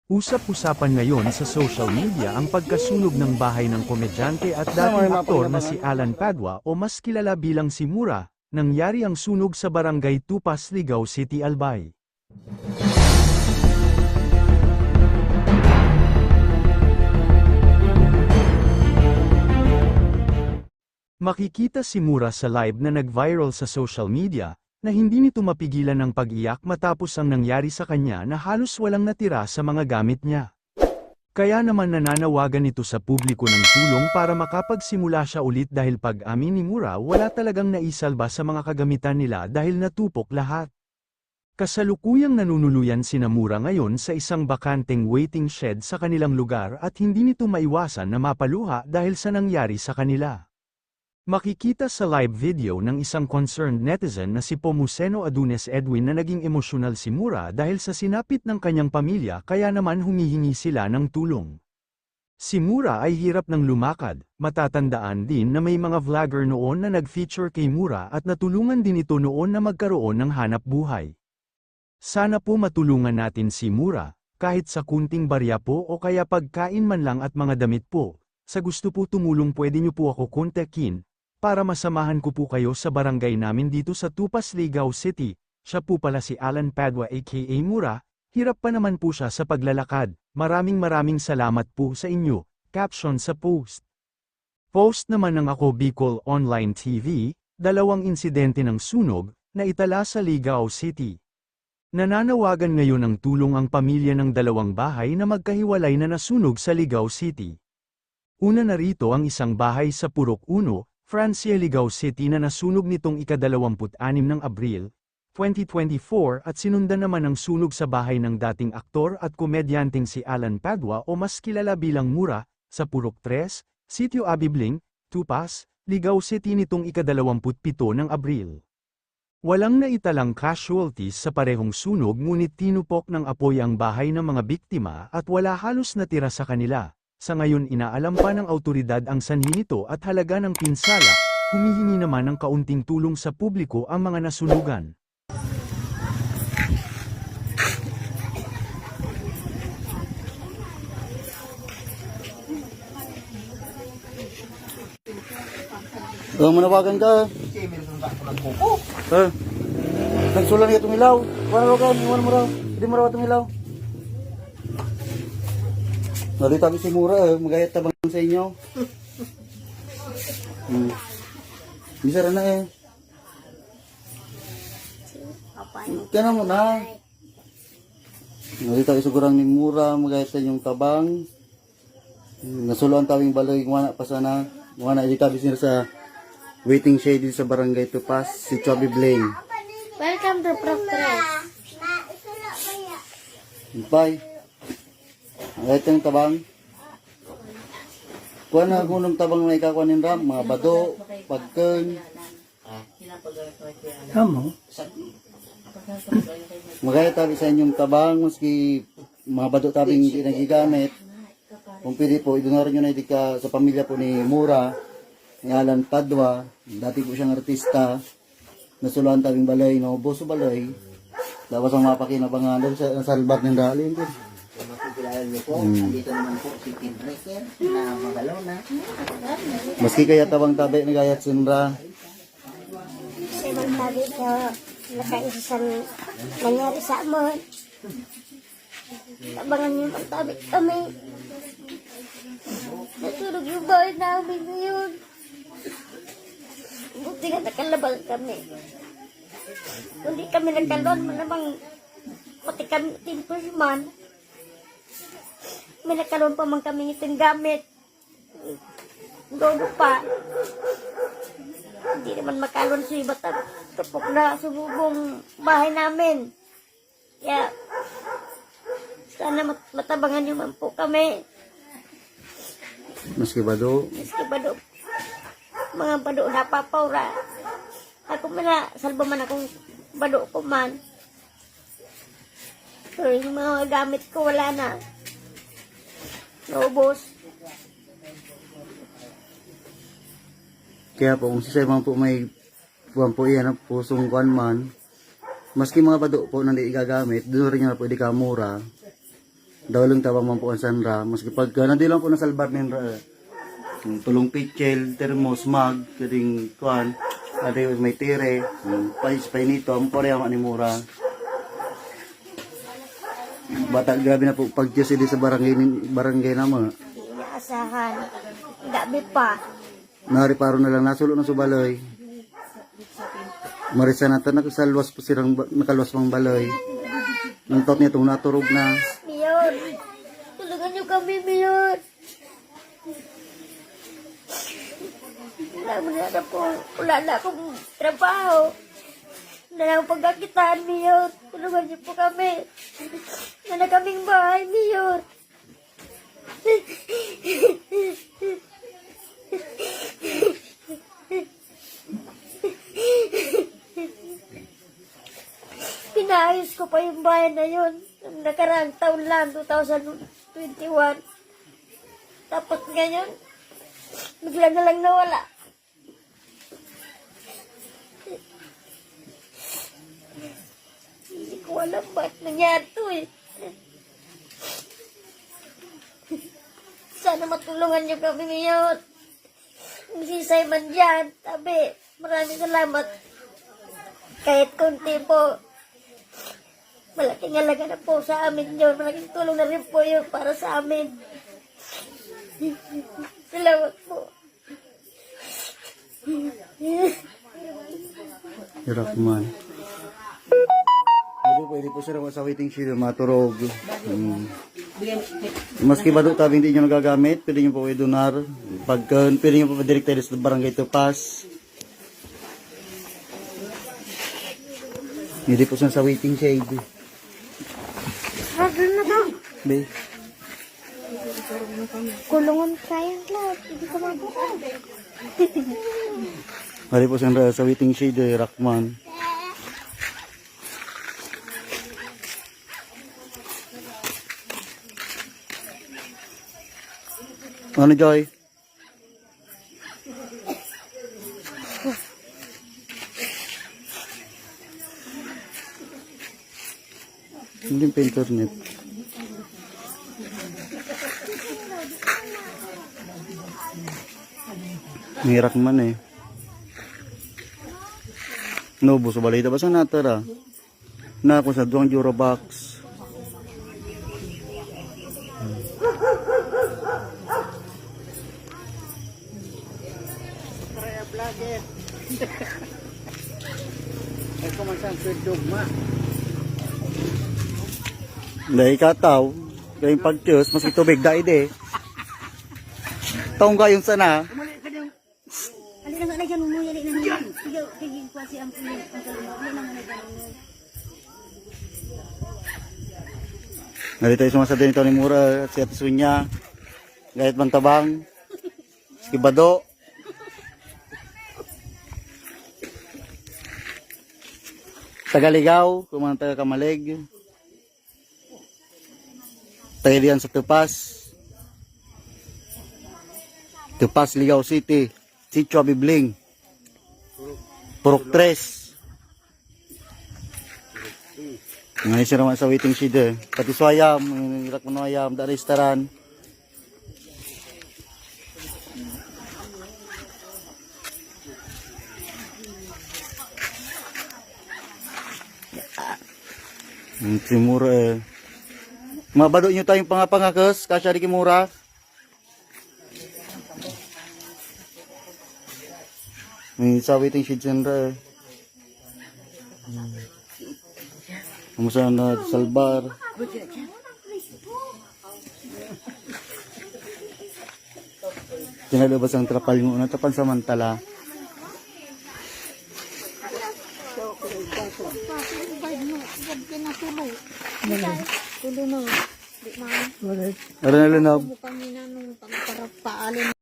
Usap-usapan ngayon sa social media ang pagkasunog ng bahay ng komedyante at dating aktor na si Alan Padua o mas kilala bilang si Mura. Nangyari ang sunog sa Barangay Tupas, Ligao City, Albay. Makikita si Mura sa live na nag-viral sa social media, na hindi nito mapigilan ng pag-iyak matapos ang nangyari sa kanya na halos walang natira sa mga gamit niya. Kaya naman nananawagan ito sa publiko ng tulong para makapagsimula siya ulit dahil pag-amin ni Mura wala talagang naisalba sa mga kagamitan nila dahil natupok lahat. Kasalukuyang nanunuluyan sina Mura ngayon sa isang bakanteng waiting shed sa kanilang lugar at hindi nito maiwasan na mapaluha dahil sa nangyari sa kanila. Makikita sa live video ng isang concerned netizen na si Pomuceno Adunes Edwin na naging emosyonal si Mura dahil sa sinapit ng kanyang pamilya kaya naman humihingi sila ng tulong. Si Mura ay hirap ng lumakad, matatandaan din na may mga vlogger noon na nag-feature kay Mura at natulungan din ito noon na magkaroon ng hanap buhay. Sana po matulungan natin si Mura, kahit sa kunting barya po o kaya pagkain man lang at mga damit po. Sa gusto po tumulong pwede niyo po ako kontakin, para masamahan ko po kayo sa barangay namin dito sa Tupas, Ligao City. Siya po pala si Alan Padua aka Mura, hirap pa naman po siya sa paglalakad. Maraming salamat po sa inyo. Caption sa post. Post naman ng Ako Bicol Online TV, dalawang insidente ng sunog, na itala sa Ligao City. Nananawagan ngayon ng tulong ang pamilya ng dalawang bahay na magkahiwalay na nasunog sa Ligao City. Una na rito ang isang bahay sa Purok 1, Francia, Ligao City na nasunog nitong ika-26 ng Abril, 2024 at sinundan naman ng sunog sa bahay ng dating aktor at komedyanteng si Alan Padua o mas kilala bilang Mura, sa Purok 3, Sitio Abibling, Tupas, Ligao City nitong ika-27 ng Abril. Walang naitalang casualties sa parehong sunog ngunit tinupok ng apoy ang bahay ng mga biktima at wala halos natira sa kanila. Sa ngayon inaalam pa ng awtoridad ang sanhi nito at halaga ng pinsala, humihingi naman ng kaunting tulong sa publiko ang mga nasunugan. Manawagan ka. Nagsulan ka tumilaw. Manawagan, iwan mo raw. Hindi mo raw tumilaw. Nalitabi si Mura, magayat tabang sa inyo. Bisa na Kaya mo na. Nalitabi sigurang ni Mura, magayat sa inyong tabang. Nasuluan tawing baloy, wana pa sana. Wana ilitabi sila sa waiting shade sa Barangay Tupas, si Chubby Bling. Welcome to Progress. Bye. Ito yung tabang. Kuha na kunong tabang na ikakuha ng ram, mga bado, pagkeng. Tama. Magaya tabi sa inyong tabang, maski mga bado tabing hindi nagigamit. Kung pwede po, idonorin nyo na ka sa pamilya po ni Mura, ni Alan Padua, dati po siyang artista, nasuluan tabing balay, nauboso balay. Dapat ang mapakinabangan doon sa salbat ng rally. Makikilala niyo po, andito naman po si Kid Breaker na magalaw na. Maski kaya tabang tabi na gayat sinra. Kasi magtabi ko, nakaisang nangyari sa amon. Abangan niyo magtabi kami. Natulog yung bahay namin ngayon. Buti nga nakalabal kami. Kung di kami nagkalon, malamang pati kami tinpushman. May nagkaroon pa man kami itong gamit. Dodo pa. Hindi naman makalon sa iba tapok na sububong bahay namin. Kaya, sana matabangan niyo man po kami. Maski bado. Maski bado. Mga bado na papawra. Ako man salba man akong bado ko man. Pero yung mga gamit ko wala na. Naubos. Kaya po, kung sisay man po may buwan po iyan ang pusong kuan man, maski mga bado po na di igagamit, doon rin nga pwede ka mura. Dawalong tabang man po ang sanra. Maski pag nadi lang po nasalbar ninra. Tulong pitchel, termos, mag, kading kuan. Ade may tire, pais pa nito, ang pareha ni mura. Bata grabe na po pag Diyos sa barangay naman. Hindi niya asahan. Gabi pa. Nariparo na lang nasulo na subaloy. Marisa na tanak sa luwas po sirang nakalwas pang baloy. Nang tot niya itong naturog na. Mayor, tulungan niyo kami, Mayor. Wala na akong trabaho. Wala na akong pagkakitaan, Mayor. Tulungan niyo po kami. Wala na kaming bahay, Mayor. Pinaayos ko pa yung bahay na yun. Nung nakaraang taon lang, 2021. Tapos ngayon, bigla na lang nawala. Hindi ko alam ba't nangyari to eh. Sana matulungan niyo kami ngayon. Kung sisay man dyan, tabi, maraming salamat. Kahit konti po, malaking halaga na po sa amin yun. Malaking tulong na rin po yun para sa amin. Salamat po. Hirap man. Pwede po sila sa waiting shed, maturog. Maski ba doon tabi hindi nyo nagagamit, pwede nyo po i-donar. Pwede nyo po pa-direct tayo sa barangay Tupas. Hindi po sila sa waiting shed. Hagdan na to. Be. Kulungan kayang lahat. Hindi ka mabuhay. Hindi po sila sa waiting shed, Rockman. Ano, Joy? Hindi pa internet. Mirak man eh. No, buso balita ba sa natara? Na ako sa duwang Eurobox. Ay, kumansang dugma. Dahil kataw, kayong pag-tiyos, mas itubig dahil eh. Taong kayong sana. Alin na nga na dyan, umuya na nga. Tigil ko si ang pulis. Alin na nga na dyan. Narito yung sumasabi nito ni Mura at si Ate Sunya. Gayat Bantabang. Si Bado. Tagaligaw, kung mga taga Kamalig. Tayo diyan sa Tupas. Tupas, Ligaw City. Sitio Bibling. Purok 3. Ngayon siya naman sa waiting shed eh. Pati suayam, irak mo na ayam, da restaurant. Si Mura eh. Mabado nyo tayong pangapangakas, kasya di Mura. May sa waiting shed sandra eh. Kamusta na salbar. Tinalabas ang trapal mo na tapan samantala. Tulo na. Ano na lunab? Mukhang minanong pangkarapaalin.